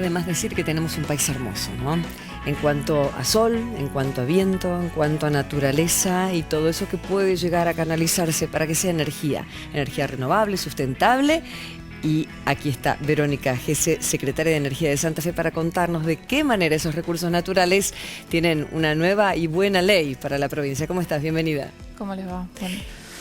está de más decir que tenemos un país hermoso, ¿no? En cuanto a sol, en cuanto a viento, en cuanto a naturaleza y todo eso que puede llegar a canalizarse para que sea energía renovable, sustentable. Y aquí está Verónica Gese, secretaria de Energía de Santa Fe, para contarnos de qué manera esos recursos naturales tienen una nueva y buena ley para la provincia. ¿Cómo estás? Bienvenida. ¿Cómo les va? Bueno.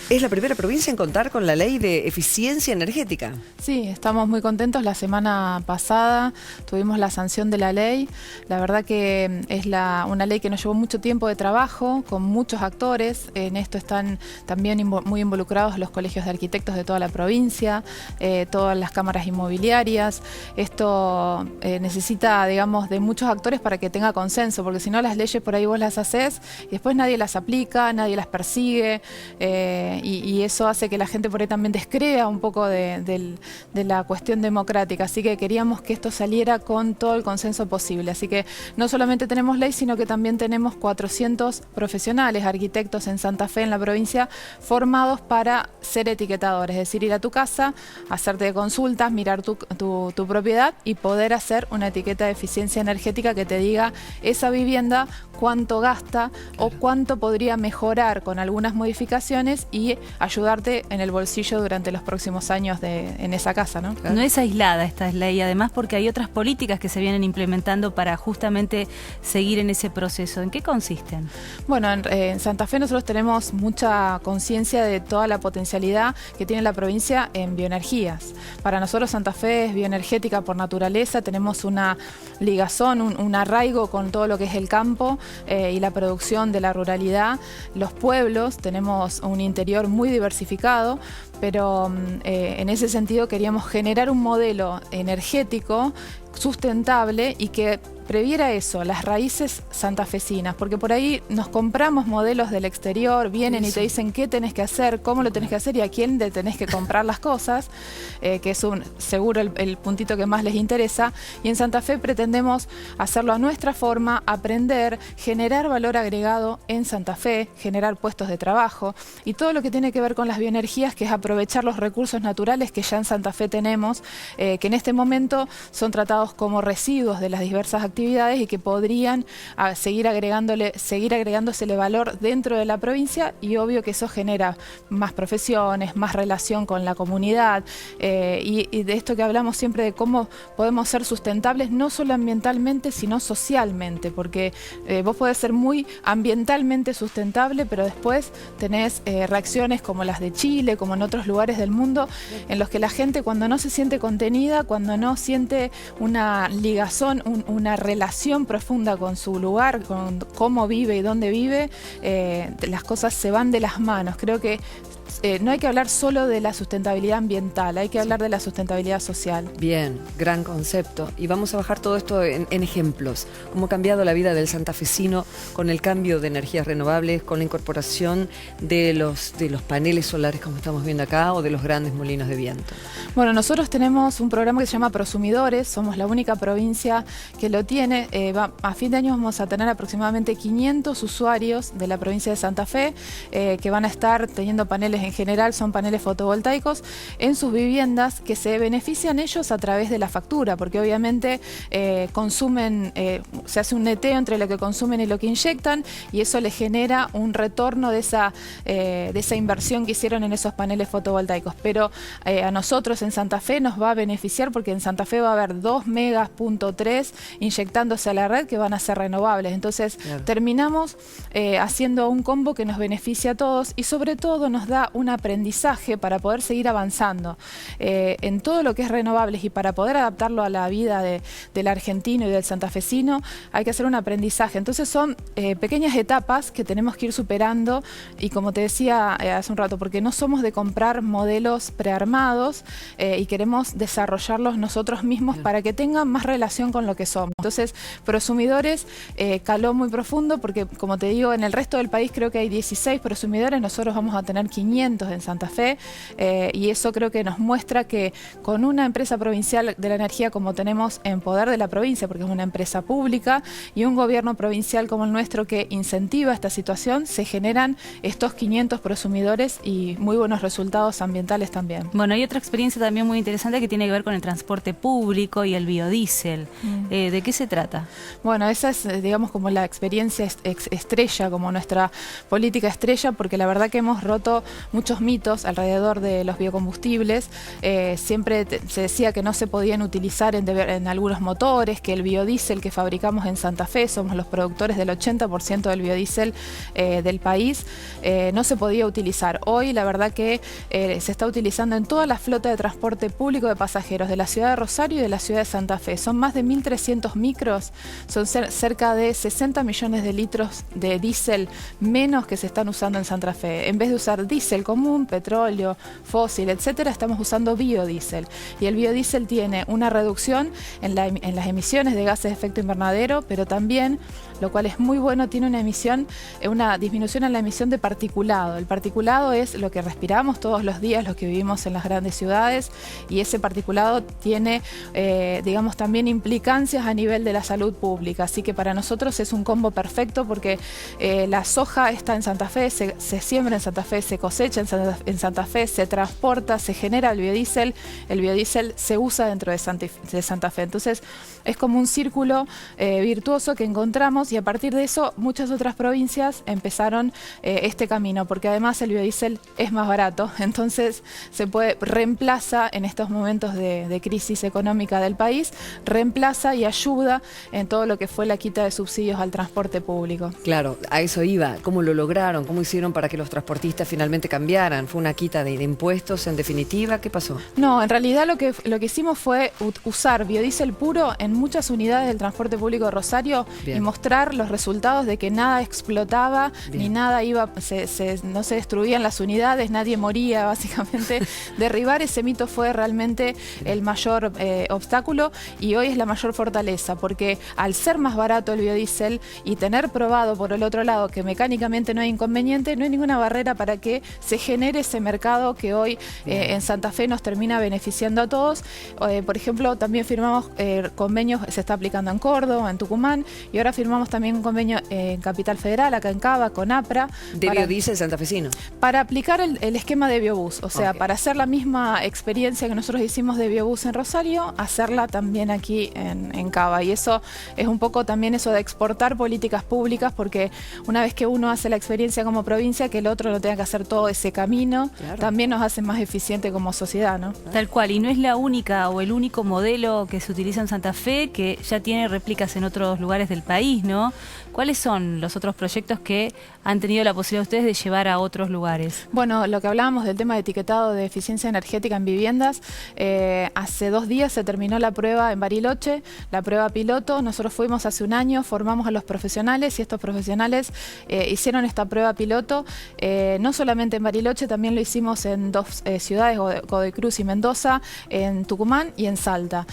Es la primera provincia en contar con la ley de eficiencia energética. Sí, estamos muy contentos. La semana pasada tuvimos la sanción de la ley. La verdad que es una ley que nos llevó mucho tiempo de trabajo, con muchos actores. En esto están también muy involucrados los colegios de arquitectos de toda la provincia, todas las cámaras inmobiliarias. Esto necesita, digamos, de muchos actores para que tenga consenso, porque si no las leyes por ahí vos las haces y después nadie las aplica, nadie las persigue. Y eso hace que la gente por ahí también descrea un poco de la cuestión democrática. Así que queríamos que esto saliera con todo el consenso posible. Así que no solamente tenemos ley, sino que también tenemos 400 profesionales, arquitectos en Santa Fe, en la provincia, formados para ser etiquetadores. Es decir, ir a tu casa, hacerte consultas, mirar tu propiedad y poder hacer una etiqueta de eficiencia energética que te diga esa vivienda cuánto gasta o cuánto podría mejorar con algunas modificaciones y ayudarte en el bolsillo durante los próximos años en esa casa, ¿no? No es aislada esta ley, además, porque hay otras políticas que se vienen implementando para justamente seguir en ese proceso. ¿En qué consisten? Bueno, en Santa Fe nosotros tenemos mucha conciencia de toda la potencialidad que tiene la provincia en bioenergías. Para nosotros Santa Fe es bioenergética por naturaleza, tenemos una ligazón, un arraigo con todo lo que es el campo y la producción de la ruralidad. Los pueblos, tenemos un interior muy diversificado, pero en ese sentido queríamos generar un modelo energético sustentable y que previera eso, las raíces santafesinas, porque por ahí nos compramos modelos del exterior, vienen y te dicen qué tenés que hacer, cómo lo tenés que hacer y a quién le tenés que comprar las cosas, que es seguro el puntito que más les interesa. Y en Santa Fe pretendemos hacerlo a nuestra forma, aprender, generar valor agregado en Santa Fe, generar puestos de trabajo y todo lo que tiene que ver con las bioenergías, que es aprovechar los recursos naturales que ya en Santa Fe tenemos, que en este momento son tratados como residuos de las diversas actividades y que podrían seguir agregándosele valor dentro de la provincia, y obvio que eso genera más profesiones, más relación con la comunidad y de esto que hablamos siempre de cómo podemos ser sustentables no solo ambientalmente sino socialmente, porque vos podés ser muy ambientalmente sustentable pero después tenés reacciones como las de Chile, como en otros lugares del mundo, en los que la gente cuando no se siente contenida, cuando no siente una ligazón, una relación profunda con su lugar, con cómo vive y dónde vive, las cosas se van de las manos. Creo que no hay que hablar solo de la sustentabilidad ambiental, hay que hablar de la sustentabilidad social. Bien, gran concepto. Y vamos a bajar todo esto en ejemplos. ¿Cómo ha cambiado la vida del santafesino con el cambio de energías renovables, con la incorporación de los paneles solares como estamos viendo acá o de los grandes molinos de viento? Bueno, nosotros tenemos un programa que se llama Prosumidores, somos la única provincia que lo tiene. A fin de año vamos a tener aproximadamente 500 usuarios de la provincia de Santa Fe que van a estar teniendo paneles, en general son paneles fotovoltaicos en sus viviendas, que se benefician ellos a través de la factura, porque obviamente consumen, se hace un neteo entre lo que consumen y lo que inyectan, y eso les genera un retorno de esa inversión que hicieron en esos paneles fotovoltaicos. Pero a nosotros en Santa Fe nos va a beneficiar porque en Santa Fe va a haber 2 megas.3 inyectándose a la red que van a ser renovables. Entonces terminamos haciendo un combo que nos beneficia a todos y sobre todo nos da un aprendizaje para poder seguir avanzando en todo lo que es renovables, y para poder adaptarlo a la vida del argentino y del santafesino hay que hacer un aprendizaje. Entonces son pequeñas etapas que tenemos que ir superando, y como te decía hace un rato, porque no somos de comprar modelos prearmados y queremos desarrollarlos nosotros mismos para que tengan más relación con lo que somos. Entonces Prosumidores caló muy profundo porque, como te digo, en el resto del país creo que hay 16 prosumidores, nosotros vamos a tener 500 emprendimientos en Santa Fe, y eso creo que nos muestra que con una empresa provincial de la energía como tenemos en poder de la provincia, porque es una empresa pública, y un gobierno provincial como el nuestro que incentiva esta situación, se generan estos 500 prosumidores y muy buenos resultados ambientales también. Bueno, hay otra experiencia también muy interesante que tiene que ver con el transporte público y el biodiesel. ¿De qué se trata? Bueno, esa es, digamos, como la experiencia estrella, como nuestra política estrella, porque la verdad que hemos roto muchos mitos alrededor de los biocombustibles. Siempre se decía que no se podían utilizar en algunos motores, que el biodiesel que fabricamos en Santa Fe, somos los productores del 80% del biodiesel del país, no se podía utilizar. Hoy la verdad que se está utilizando en toda la flota de transporte público de pasajeros de la ciudad de Rosario y de la ciudad de Santa Fe. Son más de 1.300 micros, son cerca de 60 millones de litros de diésel menos que se están usando en Santa Fe. En vez de usar diésel común, petróleo, fósil, etcétera, estamos usando biodiesel. Y el biodiesel tiene una reducción en las emisiones de gases de efecto invernadero, pero también, lo cual es muy bueno, tiene una disminución en la emisión de particulado. El particulado es lo que respiramos todos los días, los que vivimos en las grandes ciudades, y ese particulado tiene, digamos, también implicancias a nivel de la salud pública. Así que para nosotros es un combo perfecto porque la soja está en Santa Fe, se siembra en Santa Fe, se cosecha en Santa Fe, se transporta, se genera el biodiesel se usa dentro de Santa Fe. Entonces es como un círculo virtuoso que encontramos, y a partir de eso muchas otras provincias empezaron este camino, porque además el biodiesel es más barato, entonces reemplaza en estos momentos de crisis económica del país, reemplaza y ayuda en todo lo que fue la quita de subsidios al transporte público. Claro, a eso iba. ¿Cómo lo lograron? ¿Cómo hicieron para que los transportistas finalmente cambiaran? ¿Fue una quita de impuestos en definitiva? ¿Qué pasó? No, en realidad lo que hicimos fue usar biodiesel puro en muchas unidades del transporte público de Rosario. Bien. Y mostrar los resultados de que nada explotaba, bien, ni nada no se destruían las unidades, nadie moría, básicamente. Derribar ese mito fue realmente el mayor obstáculo, y hoy es la mayor fortaleza, porque al ser más barato el biodiesel y tener probado por el otro lado que mecánicamente no hay inconveniente, no hay ninguna barrera para que se genere ese mercado que hoy en Santa Fe nos termina beneficiando a todos. Por ejemplo, también firmamos convenios, se está aplicando en Córdoba, en Tucumán, y ahora firmamos también un convenio en Capital Federal, acá en Cava, con APRA. ¿De biodiesel santafesino? Para aplicar el esquema de biobús, o sea, para hacer la misma experiencia que nosotros hicimos de biobús en Rosario, hacerla también aquí en Cava. Y eso es un poco también eso de exportar políticas públicas, porque una vez que uno hace la experiencia como provincia, que el otro no tenga que hacer todo ese camino, claro, también nos hace más eficiente como sociedad, ¿no? Tal cual, y no es la única o el único modelo que se utiliza en Santa Fe, que ya tiene réplicas en otros lugares del país, ¿no? ¿Cuáles son los otros proyectos que han tenido la posibilidad ustedes de llevar a otros lugares? Bueno, lo que hablábamos del tema de etiquetado de eficiencia energética en viviendas, hace 2 días se terminó la prueba en Bariloche, la prueba piloto. Nosotros fuimos hace un año, formamos a los profesionales, y estos profesionales hicieron esta prueba piloto, no solamente en Bariloche, también lo hicimos en 2 ciudades, Godoy Cruz y Mendoza, en Tucumán y en Salta.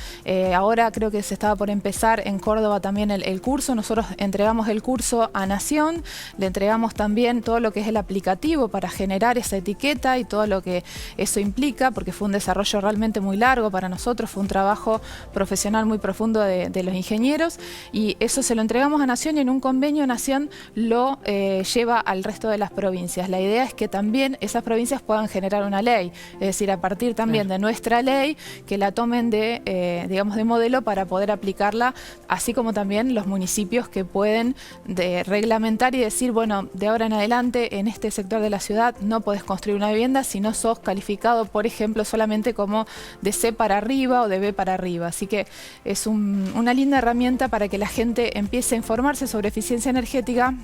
Ahora creo que se estaba por empezar en Córdoba también el curso. Nosotros entregamos el curso a Nación, le entregamos también todo lo que es el aplicativo para generar esa etiqueta y todo lo que eso implica, porque fue un desarrollo realmente muy largo para nosotros, fue un trabajo profesional muy profundo de los ingenieros, y eso se lo entregamos a Nación, y en un convenio Nación lo lleva al resto de las provincias. La idea es que también esas provincias puedan generar una ley, es decir, a partir también de nuestra ley, que la tomen digamos, de modelo para poder aplicarla, así como también los municipios que pueden reglamentar y decir, bueno, de ahora en adelante en este sector de la ciudad no podés construir una vivienda si no sos calificado, por ejemplo, solamente como de C para arriba o de B para arriba. Así que es una linda herramienta para que la gente empiece a informarse sobre eficiencia energética,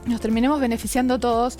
nos terminemos beneficiando todos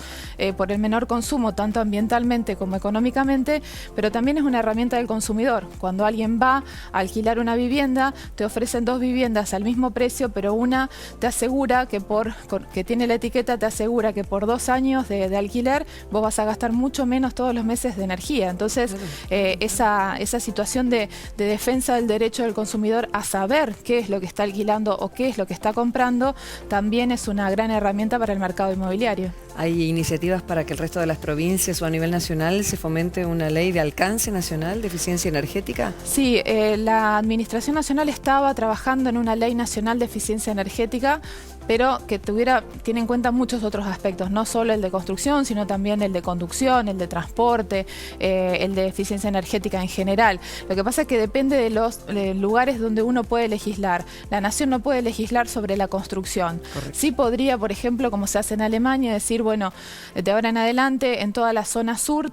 por el menor consumo, tanto ambientalmente como económicamente, pero también es una herramienta del consumidor. Cuando alguien va a alquilar una vivienda, te ofrecen 2 viviendas al mismo precio, pero una te asegura que tiene la etiqueta, te asegura que por 2 años de alquiler vos vas a gastar mucho menos todos los meses de energía. Entonces, esa situación de defensa del derecho del consumidor a saber qué es lo que está alquilando o qué es lo que está comprando, también es una gran herramienta para el mercado inmobiliario. ¿Hay iniciativas para que el resto de las provincias o a nivel nacional se fomente una ley de alcance nacional de eficiencia energética? Sí, la Administración Nacional estaba trabajando en una ley nacional de eficiencia energética, pero que tiene en cuenta muchos otros aspectos, no solo el de construcción, sino también el de conducción, el de transporte, el de eficiencia energética en general. Lo que pasa es que depende de los lugares donde uno puede legislar. La Nación no puede legislar sobre la construcción. Correcto. Sí podría, por ejemplo, como se hace en Alemania, decir, bueno, de ahora en adelante, en toda la zona sur,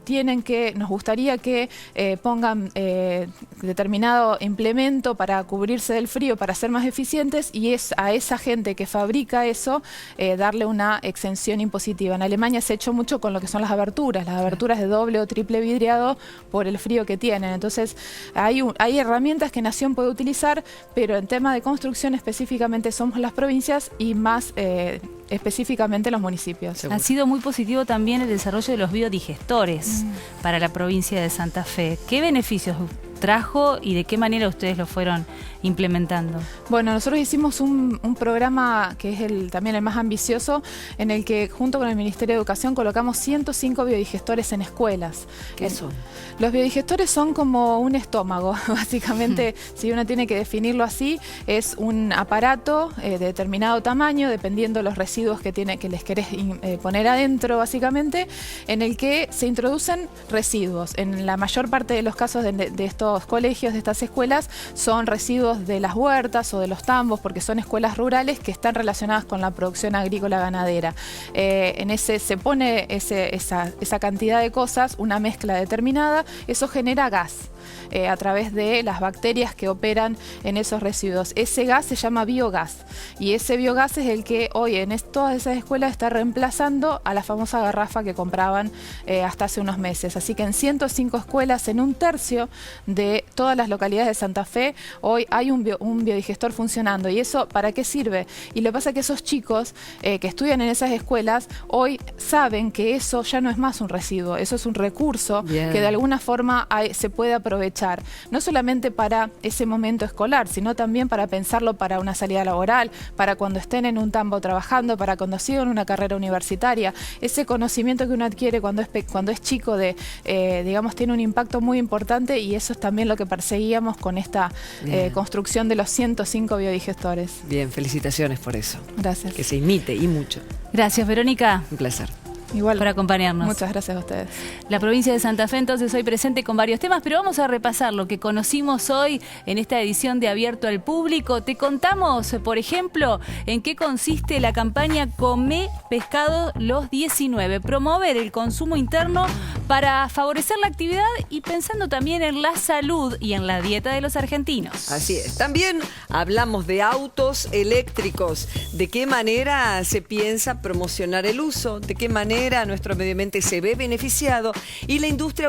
nos gustaría que pongan determinado implemento para cubrirse del frío, para ser más eficientes, y es a esa gente que fabrica eso, darle una exención impositiva. En Alemania se ha hecho mucho con lo que son las aberturas de doble o triple vidriado por el frío que tienen. Entonces hay herramientas que Nación puede utilizar, pero en tema de construcción específicamente somos las provincias y más específicamente los municipios. Seguro. Ha sido muy positivo también el desarrollo de los biodigestores para la provincia de Santa Fe. ¿Qué beneficios trajo y de qué manera ustedes lo fueron implementando? Bueno, nosotros hicimos un programa que es también el más ambicioso, en el que junto con el Ministerio de Educación colocamos 105 biodigestores en escuelas. ¿Qué son? Los biodigestores son como un estómago, básicamente, si uno tiene que definirlo así, es un aparato de determinado tamaño, dependiendo de los residuos que les querés poner adentro, básicamente, en el que se introducen residuos. En la mayor parte de los casos de estos colegios, de estas escuelas, son residuos de las huertas o de los tambos, porque son escuelas rurales que están relacionadas con la producción agrícola ganadera. En ese se pone esa cantidad de cosas, una mezcla determinada, eso genera gas a través de las bacterias que operan en esos residuos. Ese gas se llama biogás, y ese biogás es el que hoy en todas esas escuelas está reemplazando a la famosa garrafa que compraban hasta hace unos meses. Así que en 105 escuelas, en un tercio de todas las localidades de Santa Fe, hoy hay un biodigestor funcionando. ¿Y eso para qué sirve? Y lo que pasa es que esos chicos que estudian en esas escuelas hoy saben que eso ya no es más un residuo, eso es un recurso que de alguna forma se puede aprovechar, no solamente para ese momento escolar, sino también para pensarlo para una salida laboral, para cuando estén en un tambo trabajando, para cuando sigan una carrera universitaria. Ese conocimiento que uno adquiere cuando es chico, digamos, tiene un impacto muy importante, y eso es también lo que perseguíamos con esta construcción de los 105 biodigestores. Bien, felicitaciones por eso. Gracias. Que se imite y mucho. Gracias, Verónica. Un placer. Igual, por acompañarnos. Muchas gracias a ustedes. La provincia de Santa Fe entonces hoy presente con varios temas, pero vamos a repasar lo que conocimos hoy en esta edición de Abierto al Público. Te contamos, por ejemplo, en qué consiste la campaña Come Pescado los 19. Promover el consumo interno para favorecer la actividad y pensando también en la salud y en la dieta de los argentinos. Así es. También hablamos de autos eléctricos. ¿De qué manera se piensa promocionar el uso? ¿De qué manera nuestro medio ambiente se ve beneficiado? Y la industria